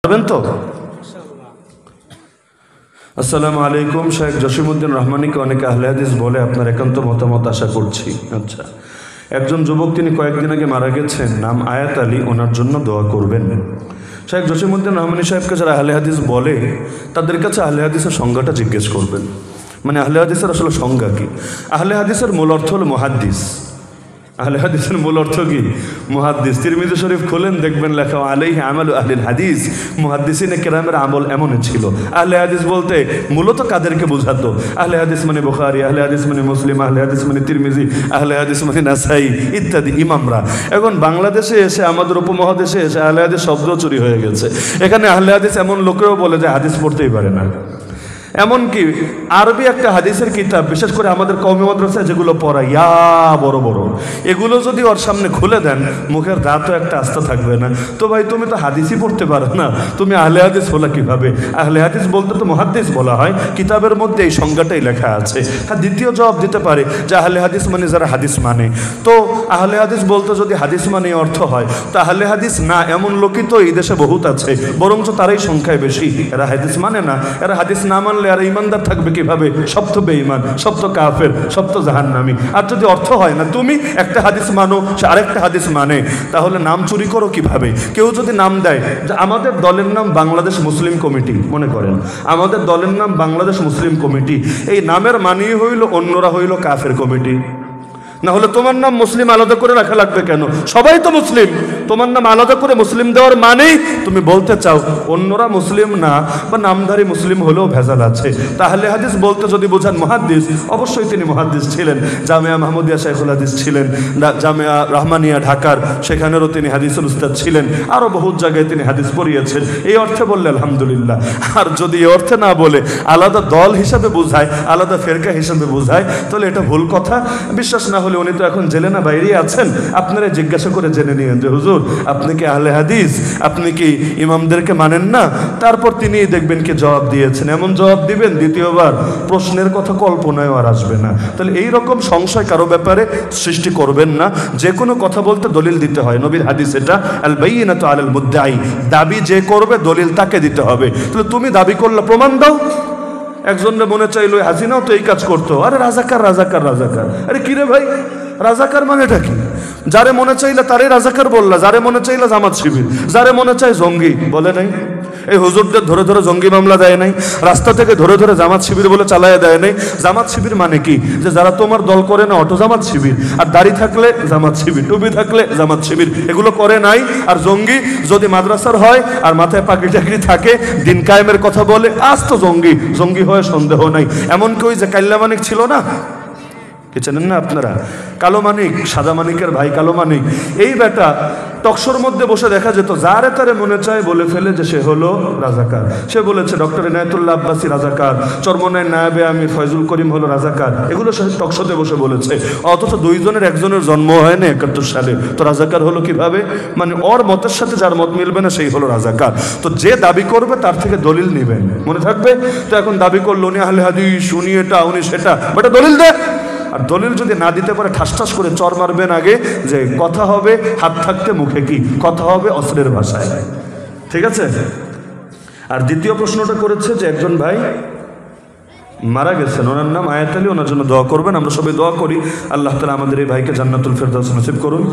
পারবেন তো? আসসালামু আলাইকুম। শেখ জসিমউদ্দিন রহমানীকে অনেকে আহলে হাদিস বলে, আপনার একান্ত মতামত আশা করছি। আচ্ছা, একজন যুবক, তিনি কয়েকদিন আগে মারা গেছেন, নাম আয়াত আলী, ওনার জন্য দোয়া করবেন। শেখ জসিমউদ্দিন রহমানী সাহেবকে যারা আহলে হাদিস বলে, তাদের কাছে আহলে হাদিসের সংজ্ঞাটা জিজ্ঞেস করবেন। মানে আহলে হাদিসের আসলে সংজ্ঞা কি? আহলে হাদিসের মূল অর্থ হলো মুহাদ্দিস। আহলে হাদিসের মূল অর্থ কি? মুহাদ্দিস। তিরমিজি শরীফ খোলেন, দেখবেন লেখা আলাইহি আমালু আহলিল হাদিস। মুহাদ্দিসিনে কেরামের আমল এমনই ছিল। আহলে হাদিস বলতে মূলত কাদেরকে বোঝাতো? আহলে হাদিস মানে বুখারী, আহলে হাদিস মানে মুসলিম, আহলে হাদিস মানে তিরমিজি, আহলে হাদিস মানে নাসাই ইত্যাদি ইমামরা। এখন বাংলাদেশে এসে, আমাদের উপমহাদেশে এসে আহলে হাদিস শব্দ চুরি হয়ে গেছে। এখানে আহলে হাদিস এমন লোকেও বলে যে হাদিস পড়তেই পারে না। এমনকি আরবি একটা হাদিসের কিতাব, বিশেষ করে আমাদের কওমি মাদ্রাসায় যেগুলো পড়ায় ইয়া বড় বড়, এগুলো যদি ওর সামনে খুলে দেন, মুখের দাঁতও একটা আস্থা থাকবে না। তো ভাই, তুমি তো হাদিসই পড়তে পারো না, তুমি আহলে হাদিস হলো কিভাবে? আহলে হাদিস বলতে তো মুহাদ্দিস বলা হয়, কিতাবের মধ্যে এই সংজ্ঞাটাই লেখা আছে। হ্যাঁ, দ্বিতীয় জবাব দিতে পারে যে আহলে হাদিস মানে যারা হাদিস মানে। তো আহলে হাদিস বলতে যদি হাদিস মানে অর্থ হয়, তো আহলে হাদিস না এমন লোকই তো এই দেশে বহুত আছে, বরঞ্চ তারাই সংখ্যায় বেশি। এরা হাদিস মানে না, এরা হাদিস না মানলে আর ইমানদার থাকবে কিভাবে? সব তো বেঈমান, সব তো কাফের, সব তো জাহান্নামী। আর যদি অর্থ হয় না, তুমি একটা হাদিস মানো, সে আরেকটা হাদিস মানে, তাহলে নাম চুরি করো কিভাবে? কেউ যদি নাম দেয় যে আমাদের দলের নাম বাংলাদেশ মুসলিম কমিটি, মনে করেন আমাদের দলের নাম বাংলাদেশ মুসলিম কমিটি, এই নামের মানেই হইল অন্যরা হইল কাফের কমিটি। না হলে তোমার নাম মুসলিম আলাদা করে রাখা লাগবে কেন? সবাই তো মুসলিম, তোমার নাম আলাদা করে মুসলিম দেওয়ার মানেই তুমি বলতে চাও অন্যরা মুসলিম না, বা নামধারী মুসলিম হলেও ভেজাল আছে। তাহলে হাদিস বলতে যদি বোঝান মুহাদ্দিস, অবশ্যই তিনি মুহাদ্দিস ছিলেন। জামিয়া মাহমুদিয়া শাইখুল হাদিস ছিলেন, জামিয়া রহমানিয়া ঢাকার, সেখানেরও তিনি হাদিসের উস্তাদ ছিলেন। আরও বহুত জায়গায় তিনি হাদিস পড়িয়েছেন। এই অর্থে বললে আলহামদুলিল্লাহ। আর যদি এই অর্থে না বলে আলাদা দল হিসাবে বোঝায়, আলাদা ফেরকা হিসাবে বোঝায়, তাহলে এটা ভুল কথা। বিশ্বাস না হলে উনি তো এখন জেলে না বাইরে আছেন, আপনারা জিজ্ঞাসা করে জেনে নিয়েন যে হুজুর আপনি কি আহলে হাদিস, আপনি কি ইমামদেরকে মানেন না? তারপর তিনি দেখবেন কি জবাব দিয়েছেন। এমন জবাব দিবেন দ্বিতীয়বার প্রশ্নের কথা কল্পনায় আর আসবে না। তাহলে এই রকম সংশয় কারো ব্যাপারে সৃষ্টি করবেন না। যে কোনো কথা বলতে দলিল দিতে হয়, নবীর হাদিস এটা, আল বাইয়িনাতু আলাল মুদ্দাই, দাবি যে করবে দলিল তাকে দিতে হবে। তাহলে তুমি দাবি করলে প্রমাণ দাও। একজনের মনে চাইলো হাসিনাও তো এই কাজ করতো, আরে রাজাকার রাজাকার রাজাকার, আরে কিরে ভাই রাজাকার মানেটা কি? যারে মনে চাইলে তারে রাজাকার বললা, যারে মনে চাইলে জামাত শিবির, যারে মনে চাই জঙ্গি বলে নাই। এই হুজুরদের ধরে ধরে জঙ্গি মামলা দেয় নাই, রাস্তা থেকে ধরে ধরে জামাত শিবির বলে চালাইয়া দেয় নাই। জামাত শিবির মানে কি? যে যারা তোমার দল করে না অটো জামাত শিবির, আর দাড়ি থাকলে জামাত শিবির, টুপি থাকলে জামাত শিবির, এগুলো করে নাই। আর জঙ্গি যদি মাদ্রাসার হয় আর মাথায় পাগড়ি টাকড়ি থাকে, দিন কায়েমের কথা বলে, আজ তো জঙ্গি, জঙ্গি হয়ে সন্দেহ নাই। এমনকি ওই যে কাল্লা মানিক ছিল না, কি চেনেন না আপনারা? কালো মানিক, সাদা মানিকের ভাই কালো মানিক, এই বেটা টকশোর মধ্যে বসে দেখা যেত যারে তারে মনে চায় বলে ফেলে যে সে হলো রাজাকার। সে বলেছে ডক্টর ইনায়েতুল্লাহ আব্বাসী রাজাকার, চরমনায় নায়েবে আমির ফয়জুল করিম হলো রাজাকার, এগুলো সে টকশোতে বসে বলেছে। অথচ দুইজনের একজনের জন্ম হয় না 71 সালে, তো রাজাকার হলো কিভাবে? মানে ওর মতের সাথে যার মত মিলবে না সেই হলো রাজাকার। তো যে দাবি করবে তার থেকে দলিল নেবেন, মনে থাকবে। তো এখন দাবি করলো উনি আহলে হাদিস, উনি এটা উনি সেটা, বাট দলিল দে। আর দলিল যদি না দিতে পারে ঠাস ঠাস করে চর মারবেন আগে, যে কথা হবে হাত থাকতে মুখে কি, কথা হবে অস্ত্রের ভাষায়। ঠিক আছে? আর দ্বিতীয় প্রশ্নটা করেছে যে একজন ভাই মারা গেছেন, ওনার নাম আয়াত আলী, ওনার জন্য দোয়া করবেন। আমরা সবাই দোয়া করি আল্লাহ তাআলা আমাদের এই ভাইকে জান্নাতুল ফেরদাউস নসিব করুন।